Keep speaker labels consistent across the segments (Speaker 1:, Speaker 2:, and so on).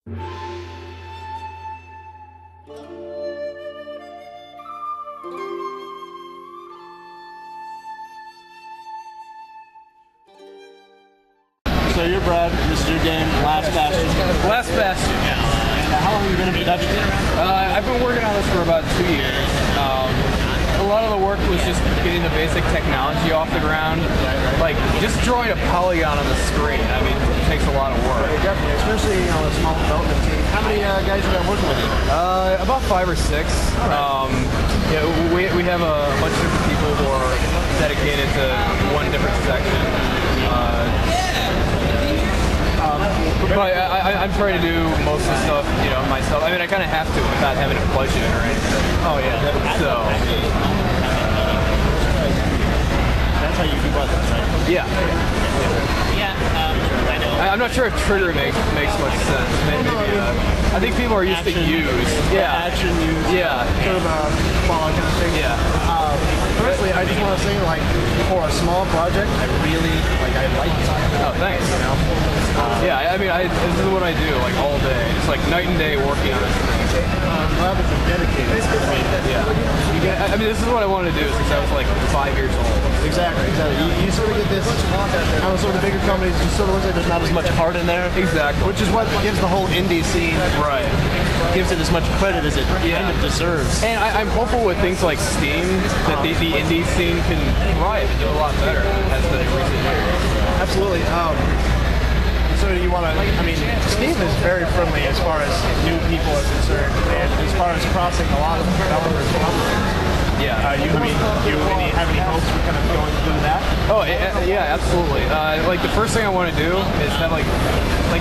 Speaker 1: So you're Brad, this is your game, Last Bastion.
Speaker 2: Last Bastion, yeah.
Speaker 1: And how long have you been in production?
Speaker 2: I've been working on this for about 2 years. A lot of the work was just getting the basic technology off the ground. Like, just drawing a polygon on the screen, I mean, it takes a lot of work.
Speaker 1: Yeah, definitely, especially a small development team. How many guys you got working with you?
Speaker 2: About 5 or 6. Yeah, we have a bunch of different people who are dedicated to one different section. But I'm trying to do most of the stuff, myself. I mean, I kind of have to without having a budget or anything.
Speaker 1: Oh yeah, definitely.
Speaker 2: So
Speaker 1: that's how you do budgets, right?
Speaker 2: Yeah. I'm not sure if trigger makes much sense. Maybe I think people are used to use. Yeah.
Speaker 1: Action use.
Speaker 2: Yeah.
Speaker 1: Sort of a ball kind of thing.
Speaker 2: Yeah.
Speaker 1: Personally, I just want to say, like, for a small project, I like it.
Speaker 2: Oh, thanks. Yeah, I mean, this is what I do, like, all day. It's like night and day working on this thing.
Speaker 1: I'm glad that you're dedicated.
Speaker 2: Yeah. I mean, this is what I wanted to do since I was, like, 5 years old.
Speaker 1: Exactly. You sort of get this, sort of bigger companies, just sort of looks like there's not as much heart in there.
Speaker 2: Exactly.
Speaker 1: Which is what gives the whole indie scene,
Speaker 2: right,
Speaker 1: gives it as much credit as it kind of deserves.
Speaker 2: And I'm hopeful with things like Steam that the indie scene can thrive and do a lot better as the recent years.
Speaker 1: Absolutely. So you want to, I mean, Steam is very friendly as far as new people are concerned, and as far as crossing a lot of developers and other things.
Speaker 2: Yeah.
Speaker 1: Do you have any hopes for kind of going through that?
Speaker 2: Oh, yeah, absolutely. Like, the first thing I want to do is have, like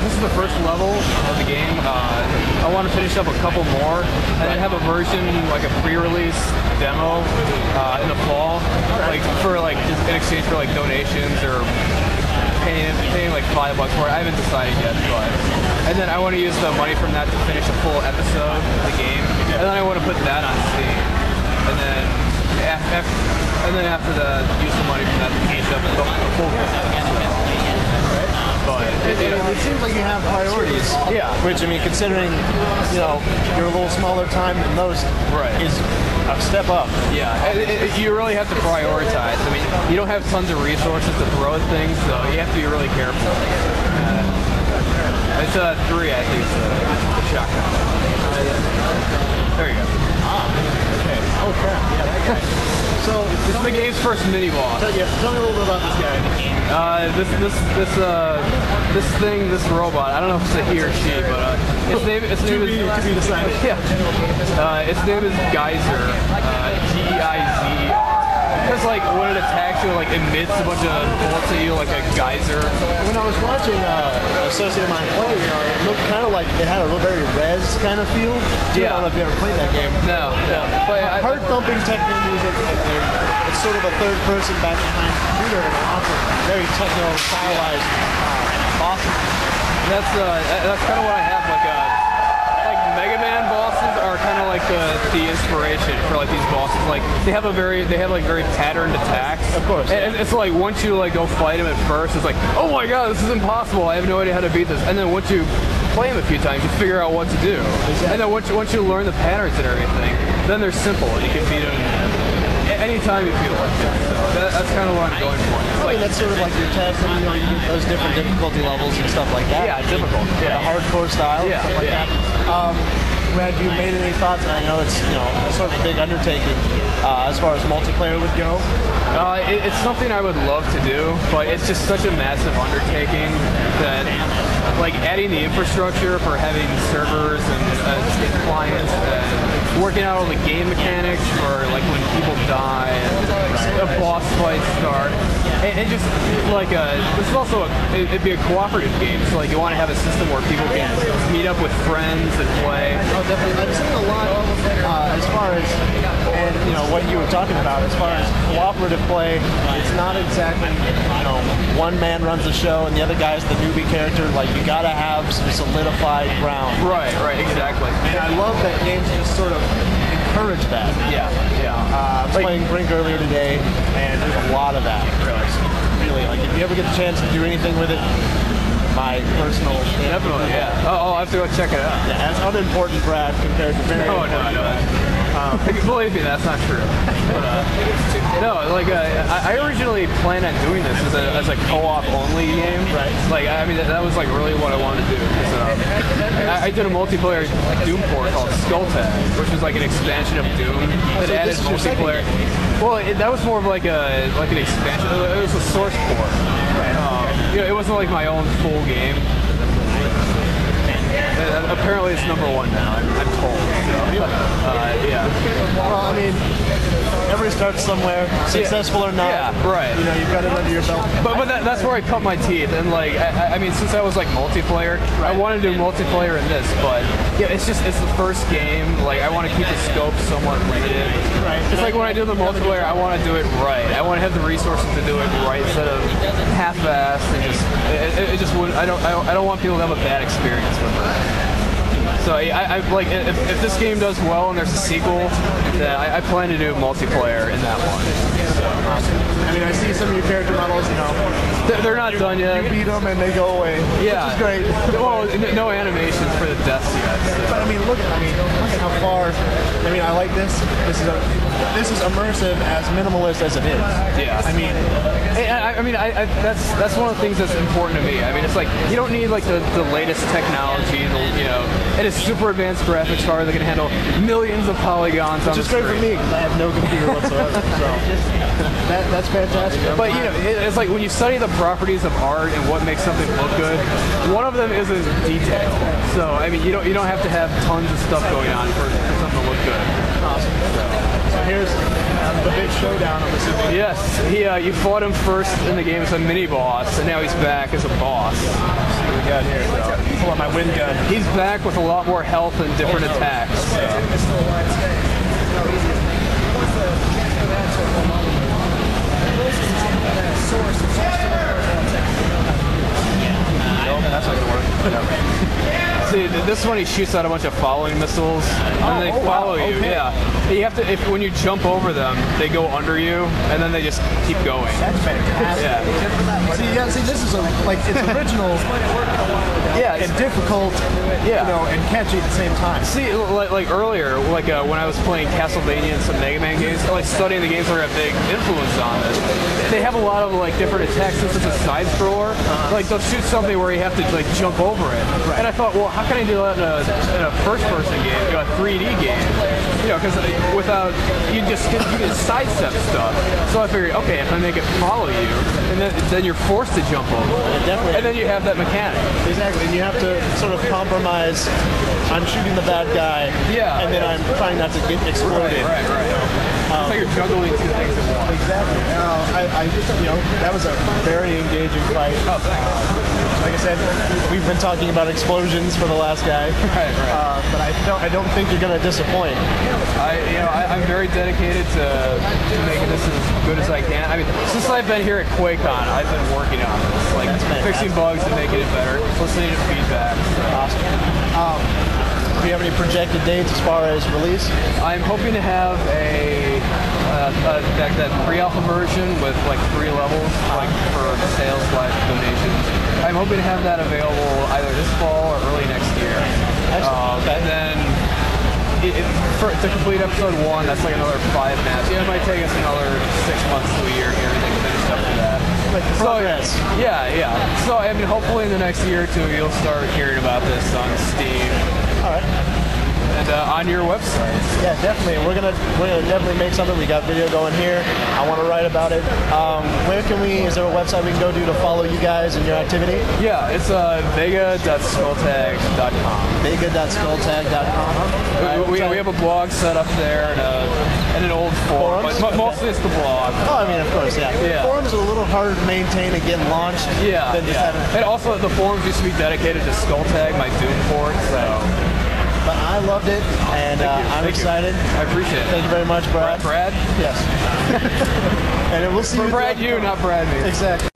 Speaker 2: this is the first level of the game. I want to finish up a couple more, and then have a version, like a pre-release demo in the fall, just in exchange for, like, donations or paying like $5 for it. I haven't decided yet, and then I want to use the money from that to finish a full episode of the game, and then I want to put that on Steam, and then after that, use the money from that to finish up the full game. But
Speaker 1: it seems like you have priorities.
Speaker 2: Yeah.
Speaker 1: Which, I mean, considering you're a little smaller time than most,
Speaker 2: right,
Speaker 1: is a step up.
Speaker 2: Yeah. You really have to prioritize. I mean, you don't have tons of resources to throw at things, so you have to be really careful. It's 3, I think, is the shotgun. There you go.
Speaker 1: Okay. Oh crap. Yeah, that guy. So
Speaker 2: this is the game's first mini boss.
Speaker 1: Tell me a little bit about this guy.
Speaker 2: This robot. I don't know if it's a he or she, but its name is
Speaker 1: to be decided.
Speaker 2: Yeah. Its name is Geyser. Geyser. Because like when it attacks you, it like emits a bunch of bullets at you like a geyser.
Speaker 1: When I was watching Associate of Mine play, it looked kind of like it had a very res kind of feel.
Speaker 2: Yeah.
Speaker 1: I don't know if you ever played that game.
Speaker 2: No.
Speaker 1: But hard thumping techno music. It's sort of a third person back behind the computer and lots of very techno stylized bosses.
Speaker 2: That's kind of what I have. Like Mega Man bosses are kind of like the inspiration for like these bosses. Like they have very patterned attacks.
Speaker 1: Of course.
Speaker 2: And it's like once you like go fight them at first, it's like, oh my god, this is impossible. I have no idea how to beat this. And then once you play them a few times, you figure out what to do. Exactly. And then once you learn the patterns and everything, then they're simple and you can beat them anytime you feel like it. So that's kind of what I'm going for.
Speaker 1: I mean, that's sort of like your test, and you get those different difficulty levels and stuff like that.
Speaker 2: Yeah, difficult.
Speaker 1: Yeah, the hardcore style.
Speaker 2: Yeah,
Speaker 1: stuff like that. Have you made any thoughts? I know it's sort of a big undertaking as far as multiplayer would go.
Speaker 2: It's something I would love to do, but it's just such a massive undertaking that like adding the infrastructure for having servers and clients and working out all the game mechanics for like when people die and boss fights start, and just like this is also it'd be a cooperative game, so like you want to have a system where people can meet up with friends and play.
Speaker 1: Oh, definitely. I've seen a lot as far as, and what you were talking about as far as cooperative play. It's not exactly one man runs the show and the other guy's the newbie character. Like you gotta have some solidified ground.
Speaker 2: Right, exactly.
Speaker 1: And I love that games just sort of encourage that.
Speaker 2: Yeah.
Speaker 1: I was playing Brink earlier today, and there's a lot of that. Really, like if you ever get the chance to do anything with it, my personal.
Speaker 2: Definitely, yeah. Oh, I'll have to go check it out.
Speaker 1: Yeah, that's unimportant, Brad, compared to very.
Speaker 2: No. Believe me, that's not true. But, no, like I originally planned on doing this as a co-op only game.
Speaker 1: Right.
Speaker 2: Like I mean, that was like really what I wanted to do. I did a multiplayer Doom port called Skull Tag, which was like an expansion of Doom that
Speaker 1: So
Speaker 2: added
Speaker 1: this is your second
Speaker 2: multiplayer.
Speaker 1: game.
Speaker 2: Well, that was more of like an expansion. It was a source port. It wasn't like my own full game. Apparently it's #1 now, I'm told. So, yeah.
Speaker 1: Well, I mean, everybody starts somewhere, successful or not.
Speaker 2: Yeah, right.
Speaker 1: You've got it under your belt.
Speaker 2: But that's where I cut my teeth. And like, I mean, since I was like multiplayer, I wanted to do multiplayer in this. But yeah, it's the first game. Like, I want to keep the scope somewhat limited.
Speaker 1: Right.
Speaker 2: It's like when I do the multiplayer, I want to do it right. I want to have the resources to do it right instead of half-assed and it just wouldn't. I don't want people to have a bad experience with it. So I like if this game does well and there's a sequel, then I plan to do multiplayer in that one. So,
Speaker 1: I mean, I see some of your character models.
Speaker 2: they're not done yet.
Speaker 1: You beat them and they go away.
Speaker 2: Yeah,
Speaker 1: which is great.
Speaker 2: Well, no animations for the deaths yet. So.
Speaker 1: But I mean, look at how far. I mean, I like this. This is immersive as minimalist as it is.
Speaker 2: Yeah.
Speaker 1: I mean,
Speaker 2: that's one of the things that's important to me. I mean, it's like you don't need like the latest technology. It is super advanced graphics card that can handle millions of polygons on the screen.
Speaker 1: Which is great for me because I have no computer whatsoever. So that's fantastic.
Speaker 2: But it's like when you study the properties of art and what makes something look good, one of them is detail. So I mean, you don't have to have tons of stuff going on for something to look good.
Speaker 1: Awesome. So here's the big showdown, I'm assuming.
Speaker 2: Yes, you fought him first in the game as a mini boss, and now he's back as a boss.
Speaker 1: What do we got here? So, pull out my wind gun.
Speaker 2: He's back with a lot more health and different attacks.
Speaker 1: That's not gonna work.
Speaker 2: See, this one he shoots out a bunch of following missiles, and they follow you.
Speaker 1: Okay.
Speaker 2: Yeah, you have to. When you jump over them, they go under you, and then they just keep going.
Speaker 1: That's fantastic.
Speaker 2: Yeah.
Speaker 1: See, this is it's original.
Speaker 2: Yeah,
Speaker 1: and difficult.
Speaker 2: Yeah.
Speaker 1: And catchy at the same time.
Speaker 2: See, like earlier, when I was playing Castlevania and some Mega Man games, like studying the games that are a big influence on it. They have a lot of like different attacks. Since it's a side scroller, like they'll shoot something where you have to like jump over it.
Speaker 1: Right.
Speaker 2: And I thought, well, how can I do that in a first-person game, a 3D game? Because without you just sidestep stuff. So I figured, okay, if I make it follow you, and then you're forced to jump over it, and then you have that mechanic.
Speaker 1: Exactly, and you have to sort of compromise. I'm shooting the bad guy, and then I'm trying not to get exploded.
Speaker 2: Right. It's like you're juggling two things at once.
Speaker 1: Exactly. That was a very engaging fight.
Speaker 2: Oh, thanks.
Speaker 1: Like I said, we've been talking about explosions for the last guy.
Speaker 2: Right.
Speaker 1: But I don't think you're going to disappoint.
Speaker 2: I'm very dedicated to making this as good as I can. I mean, since I've been here at QuakeCon, I've been working on this, like fixing bugs and making it better, listening to feedback. So.
Speaker 1: Awesome. Do you have any projected dates as far as release?
Speaker 2: I'm hoping to have that pre-alpha version with like 3 levels, like for sales/donations. I'm hoping to have that available either this fall or early next year. And then to complete episode 1, that's like another 5 maps. It might take us another 6 months to a year to get everything finished up for that.
Speaker 1: Like progress.
Speaker 2: Yeah. So I mean, hopefully in the next year or 2, you'll start hearing about this on Steam.
Speaker 1: All right.
Speaker 2: And on your website.
Speaker 1: Yeah, definitely. We're gonna definitely make something. We got video going here. I want to write about it. Where can we? Is there a website we can go to follow you guys and your activity?
Speaker 2: Yeah, it's vega.skulltag.com.
Speaker 1: Vega.skulltag.com.
Speaker 2: We have a blog set up there and an old forum, but mostly it's the blog.
Speaker 1: Oh, I mean, of course, yeah. Forums are a little harder to maintain and get launched. Than just having.
Speaker 2: And also, the forums used to be dedicated to Skulltag, my Doom port. So.
Speaker 1: But I loved it, and I'm excited.
Speaker 2: I appreciate it.
Speaker 1: Thank you very much, Brad.
Speaker 2: Brad?
Speaker 1: Yes. And we'll see you.
Speaker 2: Brad, you, not Brad, me.
Speaker 1: Exactly.